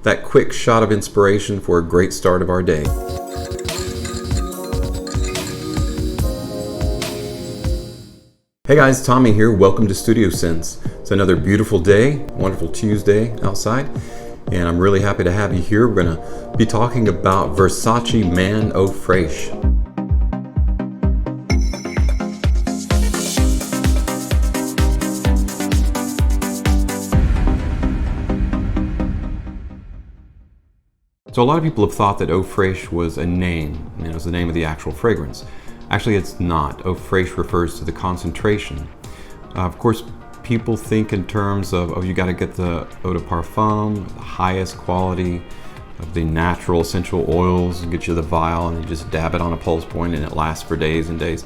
that quick shot of inspiration for a great start of our day. Hey guys, Tommy here. Welcome to Studio Sense. It's another beautiful day, wonderful Tuesday outside, and I'm really happy to have you here. We're going to be talking about Versace Man Eau Fraiche. So a lot of people have thought that Eau Fraiche was a name, it was the name of the actual fragrance. Actually, it's not. Eau Fraiche refers to the concentration. Of course, people think in terms of, you got to get the eau de parfum, the highest quality of the natural essential oils, and get you the vial and you just dab it on a pulse point and it lasts for days and days.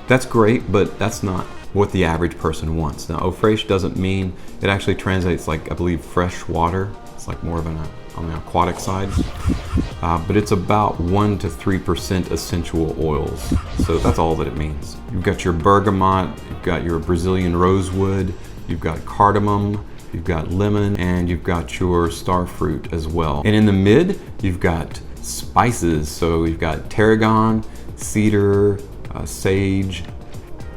That's great, but that's not what the average person wants. Now, Eau Fraiche doesn't mean, it actually translates like, I believe, fresh water. It's like more of on the aquatic side, but it's about 1 to 3% essential oils. So that's all that it means. You've got your bergamot, you've got your Brazilian rosewood, you've got cardamom, you've got lemon, and you've got your starfruit as well. And in the mid, you've got spices. So you've got tarragon, cedar, sage,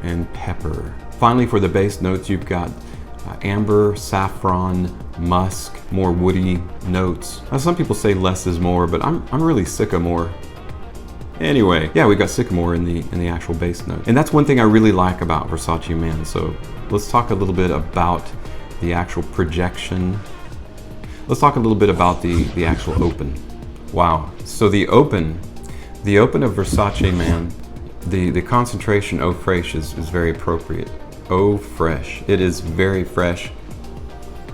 and pepper. Finally, for the base notes, you've got amber, saffron, musk, more woody notes. Now, some people say less is more, but I'm really sycamore. Anyway, yeah, we've got sycamore in the actual base note. And that's one thing I really like about Versace Man. So let's talk a little bit about the actual projection. Let's talk a little bit about the actual open. Wow. So the open of Versace Man, the concentration Eau Fraiche is very appropriate. Eau Fraiche. It is very fresh.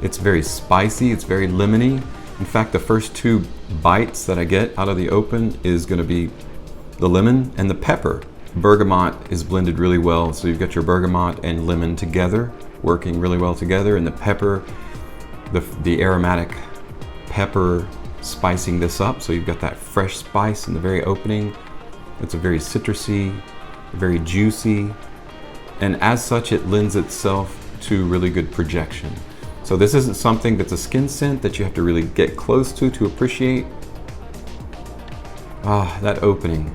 It's very spicy. It's very lemony. In fact, the first 2 bites that I get out of the open is going to be the lemon and the pepper. Bergamot is blended really well. So you've got your bergamot and lemon together, working really well together, and the pepper, the aromatic pepper spicing this up. So you've got that fresh spice in the very opening. It's a very citrusy, very juicy, and as such, it lends itself to really good projection. So this isn't something that's a skin scent that you have to really get close to appreciate. That opening,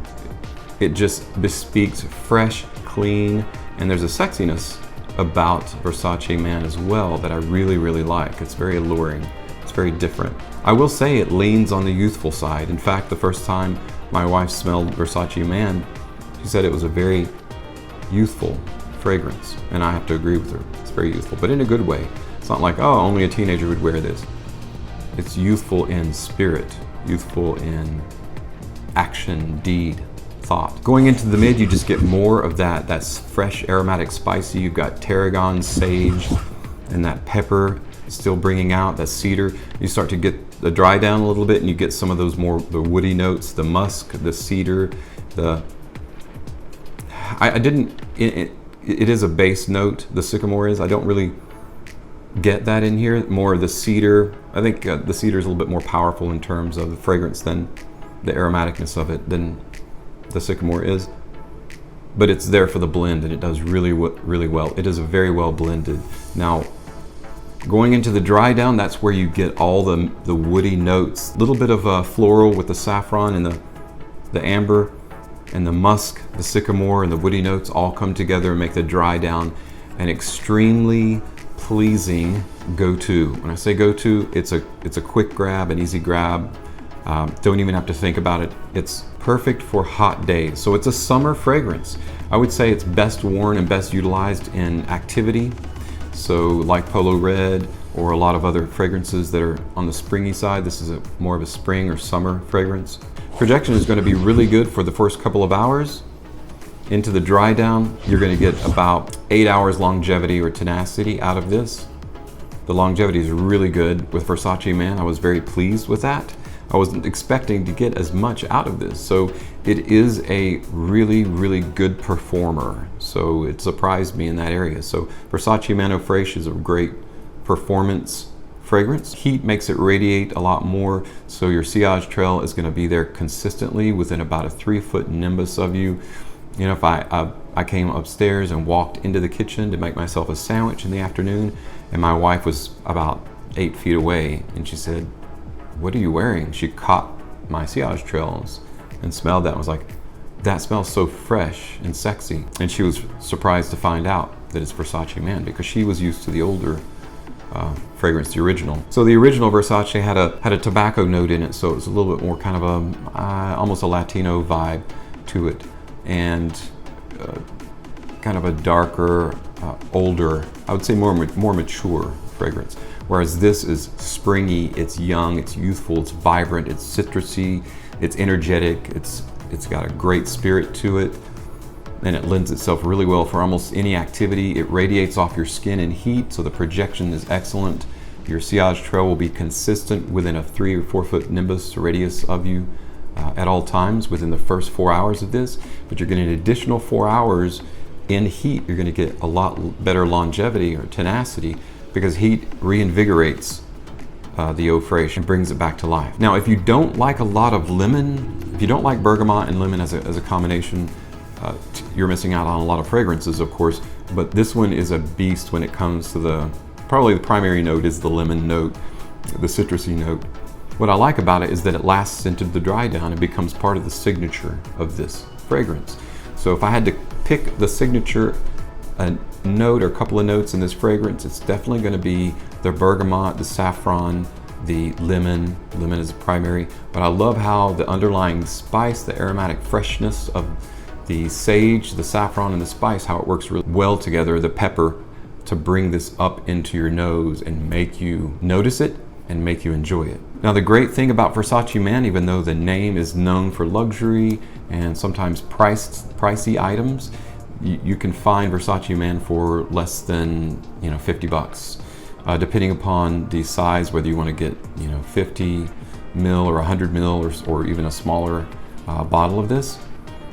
it just bespeaks fresh, clean, and there's a sexiness about Versace Man as well that I really, really like. It's very alluring. It's very different. I will say it leans on the youthful side. In fact, the first time my wife smelled Versace Man, she said it was a very youthful fragrance, and I have to agree with her. It's very youthful, but in a good way. It's not like, oh, only a teenager would wear this. It's youthful in spirit, youthful in action, deed, thought. Going into the mid, you just get more of that's fresh, aromatic, spicy. You've got tarragon, sage, and that pepper still bringing out that cedar. You start to get the dry down a little bit, and you get some of those more the woody notes, the musk, the cedar, it is a base note, the sycamore is. I don't really get that in here. More of the cedar. I think the cedar is a little bit more powerful in terms of the fragrance than the aromaticness of it than the sycamore is. But it's there for the blend, and it does really well. It is a very well blended. Now, going into the dry down, that's where you get all the woody notes. A little bit of floral with the saffron and the amber, and the musk, the sycamore, and the woody notes all come together and make the dry down an extremely pleasing go-to. When I say go-to, it's a quick grab, an easy grab. Don't even have to think about it. It's perfect for hot days. So it's a summer fragrance. I would say it's best worn and best utilized in activity. So like Polo Red or a lot of other fragrances that are on the springy side. This is more of a spring or summer fragrance. Projection is going to be really good for the first couple of hours. Into the dry down, you're going to get about 8 hours longevity or tenacity out of this. The longevity is really good with Versace Man. I was very pleased with that. I wasn't expecting to get as much out of this. So it is a really, really good performer. So it surprised me in that area. So Versace Man Eau Fraiche is a great performance fragrance. Heat makes it radiate a lot more, so your sillage trail is going to be there consistently within about a 3-foot nimbus of you. You know, if I came upstairs and walked into the kitchen to make myself a sandwich in the afternoon, and my wife was about 8 feet away, and she said, what are you wearing? She caught my sillage trails and smelled that and was like, that smells so fresh and sexy. And she was surprised to find out that it's Versace Man, because she was used to the older fragrance, the original. So the original Versace had a tobacco note in it, so it was a little bit more kind of a almost a Latino vibe to it, and kind of a darker, older, I would say more mature fragrance. Whereas this is springy, it's young, it's youthful, it's vibrant, it's citrusy, it's energetic, it's got a great spirit to it, and it lends itself really well for almost any activity. It radiates off your skin in heat, so the projection is excellent. Your sillage trail will be consistent within a 3 or 4 foot nimbus radius of you at all times within the first 4 hours of this, but you're getting an additional 4 hours in heat. You're going to get a lot better longevity or tenacity, because heat reinvigorates the Eau Fraiche and brings it back to life. Now, if you don't like a lot of lemon, if you don't like bergamot and lemon as a combination, you're missing out on a lot of fragrances, of course, but this one is a beast when it comes to probably the primary note is the lemon note, the citrusy note. What I like about it is that it lasts into the dry down and becomes part of the signature of this fragrance. So if I had to pick the signature note or a couple of notes in this fragrance, it's definitely going to be the bergamot, the saffron, the lemon. Lemon is the primary, but I love how the underlying spice, the aromatic freshness of the sage, the saffron, and the spice, how it works really well together, the pepper, to bring this up into your nose and make you notice it and make you enjoy it. Now, the great thing about Versace Man, even though the name is known for luxury and sometimes pricey items, you can find Versace Man for less than 50 bucks, depending upon the size, whether you want to get 50 mil or 100 mil or even a smaller bottle of this.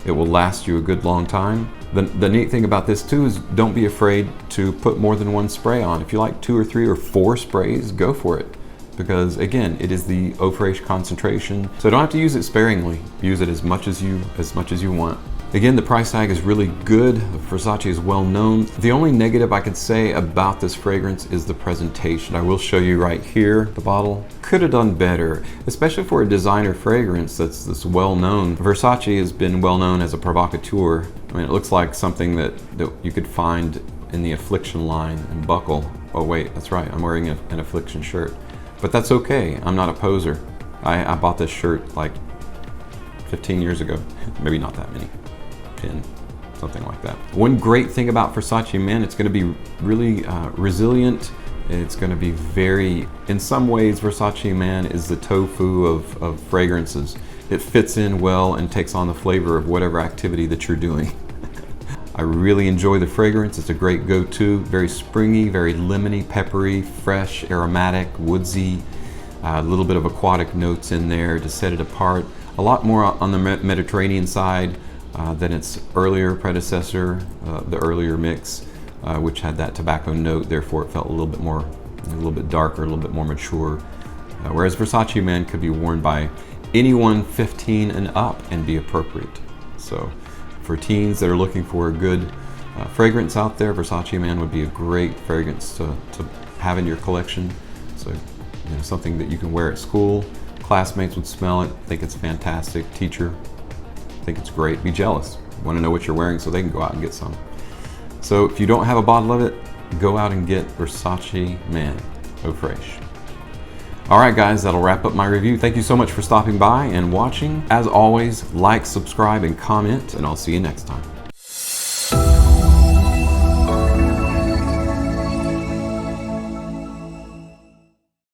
It will last you a good long time. The neat thing about this too is don't be afraid to put more than one spray on. If you like 2 or 3 or 4 sprays, go for it. Because again, it is the Eau Fraiche concentration, so don't have to use it sparingly. Use it as much as you want. Again, the price tag is really good. Versace is well known. The only negative I could say about this fragrance is the presentation. I will show you right here, the bottle. Could have done better, especially for a designer fragrance that's well known. Versace has been well known as a provocateur. I mean, it looks like something that you could find in the Affliction line and buckle. Oh wait, that's right, I'm wearing an Affliction shirt. But that's okay, I'm not a poser. I bought this shirt like 15 years ago, maybe not that many, 10, something like that. One great thing about Versace Man, it's going to be really resilient. It's going to be in some ways, Versace Man is the tofu of fragrances. It fits in well and takes on the flavor of whatever activity that you're doing. I really enjoy the fragrance. It's a great go-to, very springy, very lemony, peppery, fresh, aromatic, woodsy, a little bit of aquatic notes in there to set it apart. A lot more on the Mediterranean side than its earlier predecessor, the earlier mix, which had that tobacco note. Therefore, it felt a little bit darker, a little bit more mature. Whereas Versace Man could be worn by anyone 15 and up and be appropriate. So, for teens that are looking for a good fragrance out there, Versace Man would be a great fragrance to have in your collection. So, something that you can wear at school. Classmates would smell it, think it's fantastic. Teacher, think it's great. Be jealous. Want to know what you're wearing so they can go out and get some. So if you don't have a bottle of it, go out and get Versace Man Eau Fraiche. All right, guys, that'll wrap up my review. Thank you so much for stopping by and watching. As always, like, subscribe, and comment, and I'll see you next time.